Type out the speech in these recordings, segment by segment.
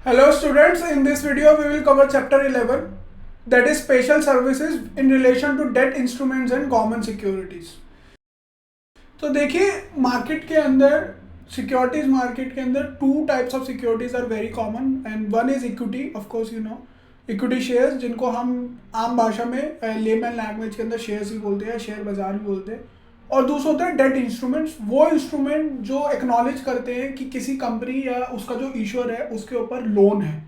Hello students, in this video we will cover chapter 11, that is special services in relation to debt instruments and government securities. तो देखिए market के अंदर securities market के अंदर two types of securities are very common and one is equity, of course you know equity shares, जिनको हम आम भाषा में लेमन लैंग्वेज के अंदर शेयर्स ही बोलते हैं, शेयर बाजार भी बोलते हैं। और दूसरा होता है डेट इंस्ट्रूमेंट्स, वो इंस्ट्रूमेंट जो एक्नॉलेज करते हैं कि किसी कंपनी या उसका जो इश्यूर है उसके ऊपर लोन है।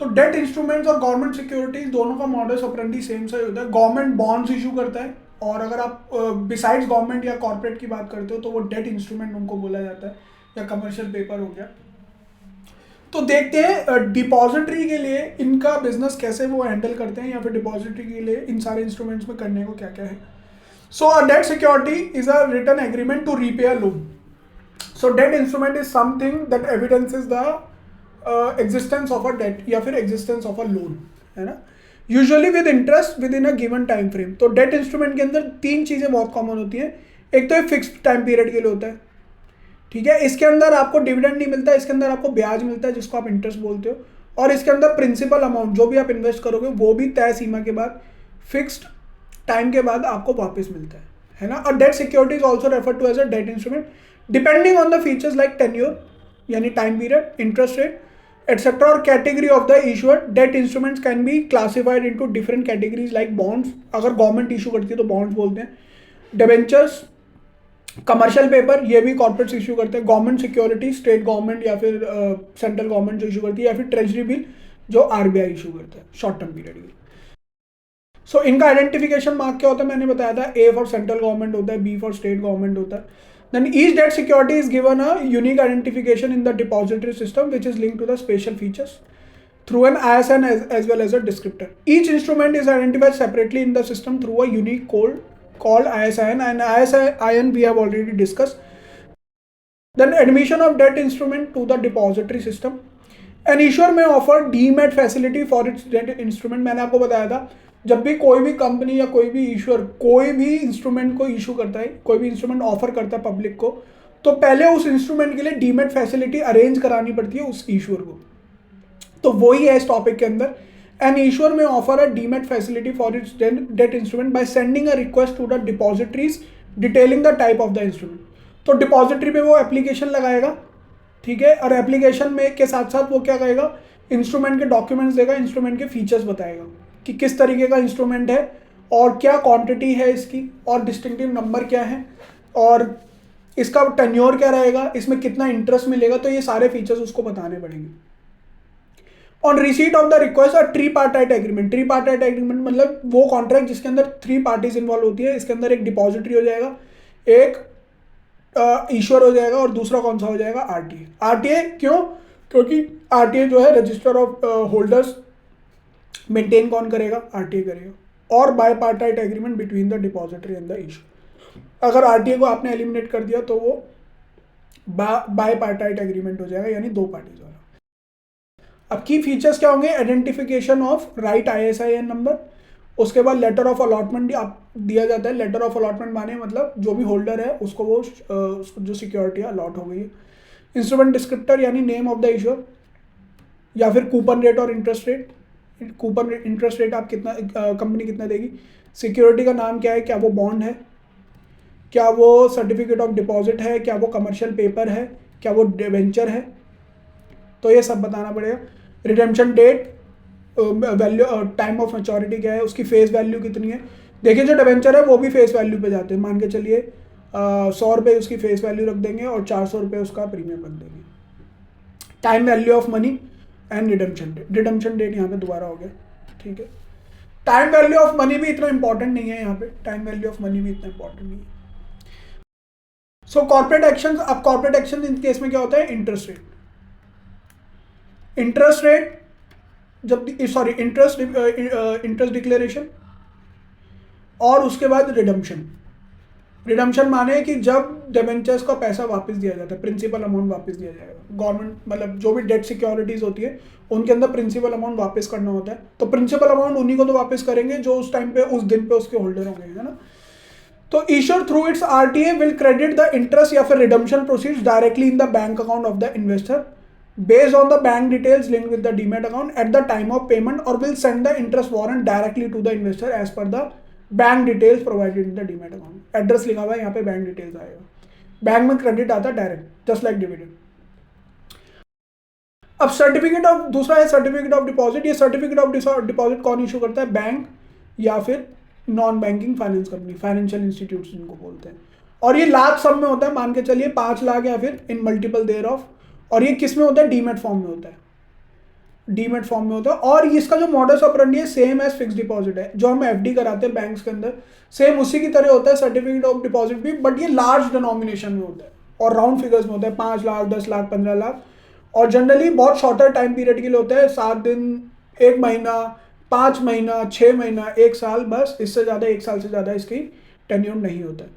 तो डेट इंस्ट्रूमेंट्स और गवर्नमेंट सिक्योरिटीज दोनों का मॉडल्स ऑपरेंडी सेम सा ही होता है। गवर्नमेंट बॉन्ड्स इशू करता है, और अगर आप बिसाइड्स गवर्नमेंट या कॉर्पोरेट की बात करते हो तो वो डेट इंस्ट्रूमेंट उनको बोला जाता है, या कमर्शियल पेपर हो गया। तो देखते हैं डिपॉजिटरी के लिए इनका बिजनेस कैसे वो हैंडल करते हैं, या फिर डिपॉजिटरी के लिए इन सारे इंस्ट्रूमेंट्स में करने को क्या क्या है। So a debt security is a written agreement to repay a loan. So debt instrument is something that evidences the existence of a debt या फिर existence of a loan, है ना। Usually with interest within a given time frame. तो debt instrument के अंदर तीन चीज़ें बहुत कॉमन होती हैं। एक तो फिक्स्ड टाइम पीरियड के लिए होता है, ठीक है। इसके अंदर आपको डिविडेंड नहीं मिलता, इसके अंदर आपको ब्याज मिलता है जिसको आप इंटरेस्ट बोलते हो, और इसके अंदर प्रिंसिपल अमाउंट जो भी आप इन्वेस्ट करोगे वो भी तय सीमा के बाद फिक्स्ड टाइम के बाद आपको वापस मिलता है ना। और debt security is also refer to as a debt instrument depending on the features like tenure यानी time period, interest rate etcetera, और category of the issuer. Debt instruments can be classified into different categories like bonds, अगर government issue करती है तो bonds बोलते हैं, debentures, commercial paper ये भी कॉर्पोरेट्स इशू करते हैं, गवर्नमेंट सिक्योरिटी स्टेट गवर्नमेंट या फिर सेंट्रल गवर्नमेंट जो इशू करती है, या फिर ट्रेजरी बिल जो आरबीआई इशू करता है शॉर्ट टर्म पीरियड के। सो इनका आइडेंटिफिकेशन मार्क क्या होता है, मैंने बताया था, ए फॉर सेंट्रल गवर्नमेंट होता है, बी फॉर स्टेट गवर्नमेंट होता है। Then each debt security is given a unique identification in the depository system which is linked to the special features through an ISIN as well as a descriptor. Each instrument is identified separately in the system through a unique code called ISIN, and ISIN we have already discussed. Then admission of debt instrument to the depository system. An issuer may offer demat facility for its debt instrument. मैंने आपको बताया था जब भी कोई भी company या कोई भी इशूअर कोई भी इंस्ट्रूमेंट को इशू करता है, कोई भी इंस्ट्रूमेंट ऑफर करता है पब्लिक को, तो पहले उस इंस्ट्रूमेंट के लिए डीमेट फैसिलिटी अरेंज करानी पड़ती है उस इशूअर को। तो वही है इस टॉपिक के अंदर। An issuer may offer a demat facility for its debt instrument by sending a request to the depositories detailing the type of the instrument. तो डिपॉजिटरी पे वो एप्लीकेशन लगाएगा, ठीक है, और एप्लीकेशन में के साथ साथ वो क्या करेगा, इंस्ट्रूमेंट के डॉक्यूमेंट्स देगा, इंस्ट्रूमेंट के फीचर्स बताएगा कि किस तरीके का इंस्ट्रूमेंट है और क्या क्वांटिटी है इसकी, और डिस्टिंक्टिव नंबर क्या है, और इसका टेन्योर क्या रहेगा, इसमें कितना इंटरेस्ट मिलेगा। तो ये सारे फीचर्स उसको बताने पड़ेंगे। On receipt of the request a tripartite agreement. Tripartite agreement मतलब वो कॉन्ट्रैक्ट जिसके अंदर थ्री पार्टीज इन्वॉल्व होती है। इसके अंदर एक डिपॉजिटरी हो जाएगा, एक इश्योर हो जाएगा, और दूसरा कौन सा हो जाएगा, आरटीए। आरटीए क्यों, क्योंकि आरटीए जो है रजिस्टर ऑफ होल्डर्स मेंटेन कौन करेगा, आरटीए करेगा। और बायपार्टाइट agreement between the depository and the issuer. अगर आरटीए को आपने एलिमिनेट कर दिया तो वो बायपार्टाइट एग्रीमेंट हो जाएगा, यानी दो पार्टीज वाला। अब की फीचर्स क्या होंगे, identification of right ISIN number, उसके बाद लेटर ऑफ अलॉटमेंट दिया जाता है। लेटर ऑफ अलॉटमेंट माने मतलब जो भी होल्डर है उसको वो जो सिक्योरिटी अलॉट हो गई है। इंस्ट्रूमेंट डिस्क्रिप्टर यानी नेम ऑफ द इश्यूअर, या फिर कूपन रेट और interest rate. Coupon interest rate आप कितना कंपनी कितना देगी। सिक्योरिटी का नाम क्या है, क्या वो बॉन्ड है, क्या वो सर्टिफिकेट ऑफ डिपॉजिट है, क्या वो कमर्शियल पेपर है, क्या वो डिबेंचर है, तो ये सब बताना पड़ेगा। Redemption date, value, time of maturity क्या है, उसकी फेस वैल्यू कितनी है। देखिए जो डिबेंचर है वो भी फेस वैल्यू पे जाते हैं, मान के चलिए 100 रुपये उसकी फेस वैल्यू रख देंगे और 400 रुपये उसका प्रीमियम रख देंगे। Time value of money and redemption date. Redemption date यहाँ पे दोबारा हो गया, ठीक है। टाइम वैल्यू ऑफ मनी भी इतना इंपॉर्टेंट नहीं है यहाँ पे, टाइम वैल्यू ऑफ मनी भी इतना इंपॉर्टेंट नहीं है। सो कॉर्पोरेट एक्शन, अब कॉर्पोरेट एक्शन इन केस में क्या होता है, इंटरेस्ट रेट। इंटरेस्ट रेट जब इंटरेस्ट डिक्लेरेशन, और उसके बाद रिडम्पशन। रिडम्पशन माने कि जब डिबेंचर्स का पैसा वापस दिया जाता है, प्रिंसिपल अमाउंट वापस दिया जाएगा। गवर्नमेंट मतलब जो भी डेट सिक्योरिटीज होती है उनके अंदर प्रिंसिपल अमाउंट वापस करना होता है, तो प्रिंसिपल अमाउंट उन्हीं को तो वापस करेंगे जो उस टाइम पे उस दिन पे उसके होल्डर होंगे, है ना। तो issuer through it's RTA will credit the interest या फिर redemption proceeds directly in the bank account of the investor based on the bank details linked with the demat account at the time of payment, or will send the interest warrant directly to the investor as per the bank details provided in the demat account. Address लिखा हुआ है यहाँ पे, bank details आएगा. Bank में credit आता है direct, just like dividend. अब सर्टिफिकेट ऑफ, दूसरा है सर्टिफिकेट ऑफ डिपॉजिट. ये सर्टिफिकेट ऑफ डिपॉजिट कौन इशू करता है? बैंक या फिर non banking finance company, financial institute जिनको बोलते हैं. और ये लार्ज सम में होता है, मान के चलिए 5 लाख या फिर इन मल्टीपल देयर ऑफ. और ये किस में होता है? डीमेट फॉर्म में होता है. डीमेट फॉर्म में होता है. और इसका जो मॉडस ऑपरेंडी है सेम एज फिक्स डिपॉजिट है, जो हम एफडी कराते हैं बैंक्स के अंदर, सेम उसी की तरह होता है सर्टिफिकेट ऑफ डिपॉजिट भी, बट ये लार्ज डिनोमिनेशन में होता है और राउंड फिगर्स में होता है. 5 लाख, 10 लाख, 15 लाख. और जनरली बहुत शॉर्टर टाइम पीरियड के लिए होता है, 7 दिन, 1 महीना, 5 महीना, 6 महीना, 1 साल, बस. इससे ज़्यादा, 1 साल से ज़्यादा इसकी टेन्योर नहीं होता है.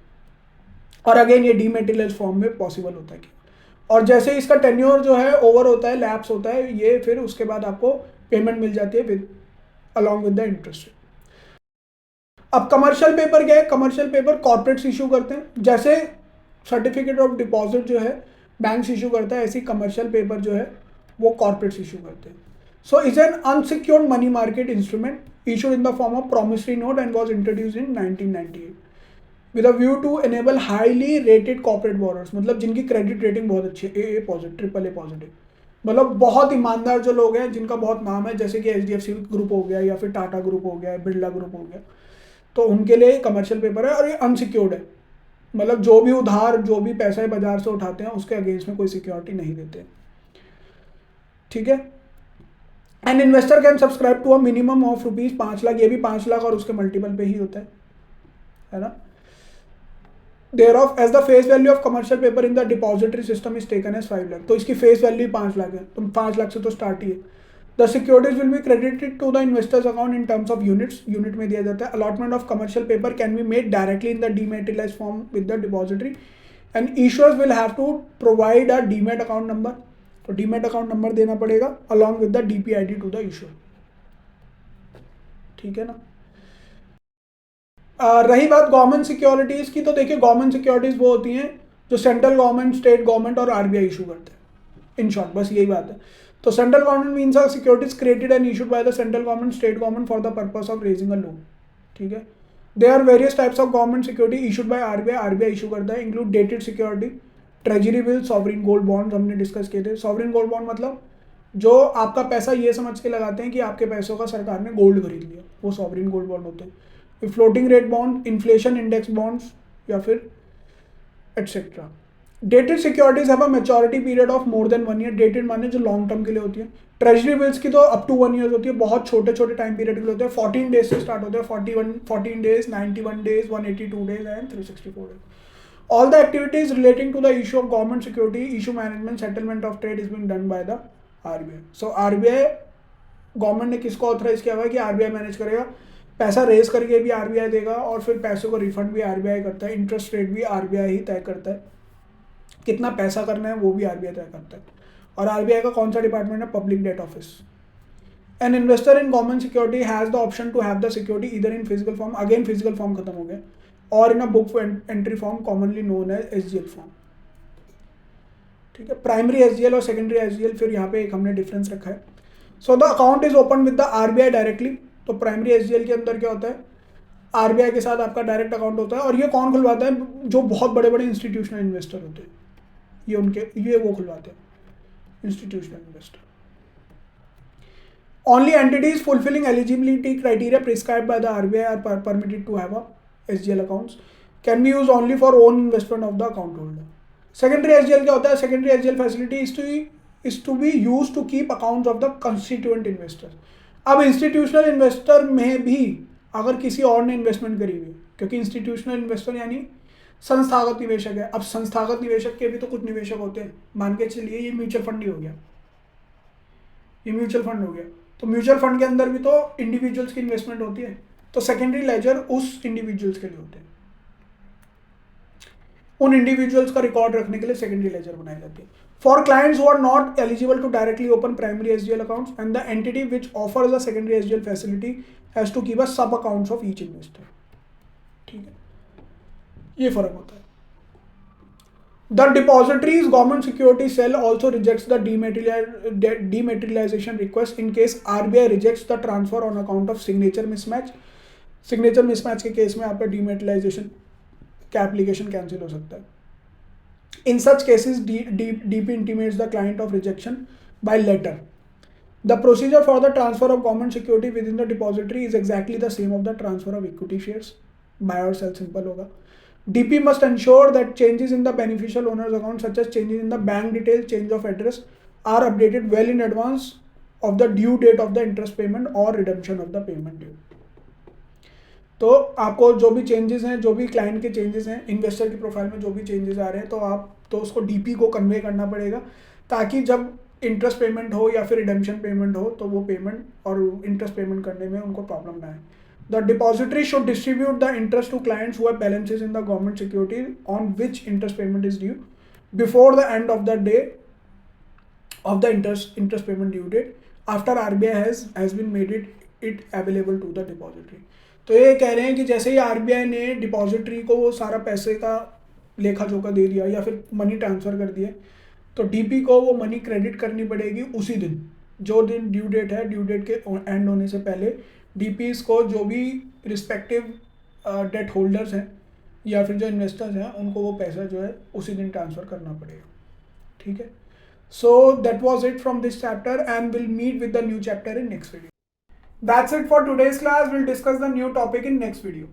और अगेन ये डीमेटेरियलाइज्ड फॉर्म में पॉसिबल होता है. और जैसे इसका टेन्योर जो है ओवर होता है, लैप्स होता है, ये फिर उसके बाद आपको पेमेंट मिल जाती है with along with the interest. अब कमर्शियल पेपर क्या है? कमर्शियल पेपर कॉर्पोरेट्स इशू करते हैं. जैसे सर्टिफिकेट ऑफ डिपॉजिट जो है बैंक्स इशू करता है, ऐसी कमर्शियल पेपर जो है वो कॉर्पोरेट्स इशू करते हैं. So is an unsecured money market instrument issued in the form of promissory note and was introduced in 1998 with a view to enable highly rated corporate borrowers, मतलब जिनकी credit rating बहुत अच्छी है, AA positive, AAA positive, मतलब बहुत ईमानदार जो लोग हैं जिनका बहुत नाम है, जैसे कि HDFC ग्रुप हो गया या फिर टाटा ग्रुप हो गया, बिरला ग्रुप हो गया, तो उनके लिए कमर्शियल पेपर है. और ये अनसिक्योर्ड है, मतलब जो भी उधार, जो भी पैसा बाजार से उठाते हैं उसके अगेंस्ट में कोई सिक्योरिटी नहीं देते. ठीक है. And investor can subscribe to a minimum of ₹5 lakh. ये भी 5 लाख और उसके मल्टीपल पे ही होता है ना. Thereof as the face value of commercial paper in the depository system is taken as 5 lakh. तो इसकी फेस वैल्यू 5 लाख है, तो 5 लाख से तो स्टार्ट ही है. The securities will be credited to the investor's account in terms of units. Unit में दिया जाता है. Allotment of commercial paper can be made directly in the dematerialized form with the depository, and issuers will have to provide a demat account number. तो demat account number देना पड़ेगा along with the DPID to the issuer. ठीक है ना. रही बात government securities की, तो देखिए गवर्नमेंट सिक्योरिटीज़ वो होती हैं जो सेंट्रल गवर्नमेंट, स्टेट गवर्नमेंट और आरबीआई इशू करते हैं. इन शॉर्ट बस यही बात है. तो central government means are securities created and issued by the central government, state government for the purpose of raising a loan. ठीक है. They are various types of government security issued by RBI. RBI issue करता है. Include dated security, treasury bill, sovereign gold bond, हमने discuss किए थे. Sovereign gold bond मतलब जो आपका पैसा ये समझ के लगाते हैं कि आपके पैसों का सरकार ने गोल्ड खरीद लिया, वो सॉवरिन गोल्ड बॉन्ड होते हैं. Floating rate bond, inflation index bonds या फिर etcetera. Dated securities have a maturity period of more than 1 year. Dated माने जो लॉन्ग टर्म के लिए होती है. ट्रेजरी बिल्स की तो अप टू 1 ईयर होती है, बहुत छोटे छोटे टाइम पीरियड के लिए होते हैं. 14 डेज से स्टार्ट होते हैं. 14 days, 91 days, 182 days and 364 days. All the activities relating to the issue of government security, issue management, settlement of trade is being done by the RBI. So RBI, government ने किसको authorise किया हुआ है कि RBI manage करेगा. पैसा raise करके भी आरबीआई देगा और फिर पैसों को रिफंड भी आरबीआई करता है. इंटरेस्ट रेट भी आरबीआई ही तय करता है. कितना पैसा करना है वो भी आरबीआई तय करता है. और आरबीआई का कौन सा डिपार्टमेंट है? Public debt office. An investor in government security has the option to have the security either in physical form, again physical form खत्म हो गया, और in a book entry form commonly known as SGL form. ठीक है. Primary एसजीएल और secondary एसजीएल, फिर यहाँ पे एक हमने डिफरेंस रखा है. So the account is open with the RBI directly. तो प्राइमरी एसजीएल के अंदर क्या होता है? आरबीआई के साथ आपका डायरेक्ट अकाउंट होता है. और ये कौन खुलवाता है? जो बहुत बड़े बड़े इंस्टीट्यूशनल इन्वेस्टर होते हैं, ये वो खुलवाते हैं, institutional investor. Only entities fulfilling eligibility criteria prescribed by the RBI are permitted to have a SGL accounts. Can be use only for own investment of the account holder. Secondary SGL क्या होता है? Secondary SGL facility is to be use to keep accounts of the constituent investors. अब institutional investor में भी अगर किसी और ने इन्वेस्टमेंट करी हुई, क्योंकि इंस्टीट्यूशनल इन्वेस्टर यानी संस्थागत निवेशक है. अब संस्थागत निवेशक के भी तो कुछ निवेशक होते हैं. मान के चलिए ये म्यूचुअल फंड ही हो गया, ये म्यूचुअल फंड हो गया. तो म्यूचुअल फंड के अंदर भी तो इंडिविजुअल्स की इन्वेस्टमेंट होती है. तो सेकेंडरी लेजर उस इंडिविजुअल्स के लिए होते हैं. उन इंडिविजुअल्स का रिकॉर्ड रखने के लिए सेकेंडरी लेजर बनाई जाती है. For clients who are not eligible to directly open primary SGL accounts, and the entity which offers the secondary SGL facility has to keep a sub accounts of each investor. ठीक है, ये फर्क होता है. The depository's government security cell also rejects the dematerialization request in case RBI rejects the transfer on account of signature mismatch. Signature mismatch के case में आपका डीमेटलाइजेशन का एप्लीकेशन कैंसिल हो सकता है. In such cases, DP intimates the client of rejection by letter. The procedure for the transfer of government security within the depository is exactly the same of the transfer of equity shares. Buy or sell simple होगा. DP must ensure that changes in the beneficial owner's account, such as changes in the bank details, change of address, are updated well in advance of the due date of the interest payment or redemption of the payment due. तो आपको जो भी changes हैं, जो भी client के changes हैं, investor की प्रोफाइल में जो भी चेंजेस आ रहे हैं, तो आप तो उसको डीपी को कन्वे करना पड़ेगा, ताकि जब इंटरेस्ट पेमेंट हो या फिर रिडेम्पशन पेमेंट हो तो वो पेमेंट और इंटरेस्ट पेमेंट करने में उनको प्रॉब्लम ना आए. The depository should distribute the interest to clients who have balances in the government security on which interest payment is due before the end of the day of the interest payment due date after RBI has been made it available to the depository. तो ये कह रहे हैं कि जैसे ही RBI ने depository को वो सारा पैसे का लेखा जोखा दे दिया या फिर मनी ट्रांसफ़र कर दिया, तो डीपी को वो मनी क्रेडिट करनी पड़ेगी उसी दिन, जो दिन ड्यू डेट है. ड्यू डेट के एंड होने से पहले डीपीज को जो भी रिस्पेक्टिव डेट होल्डर्स हैं या फिर जो इन्वेस्टर्स हैं उनको वो पैसा जो है उसी दिन ट्रांसफ़र करना पड़ेगा. ठीक है. So that was it from this chapter, and we'll meet with the new chapter in next video. That's it for today's class. We'll discuss the new topic in next video.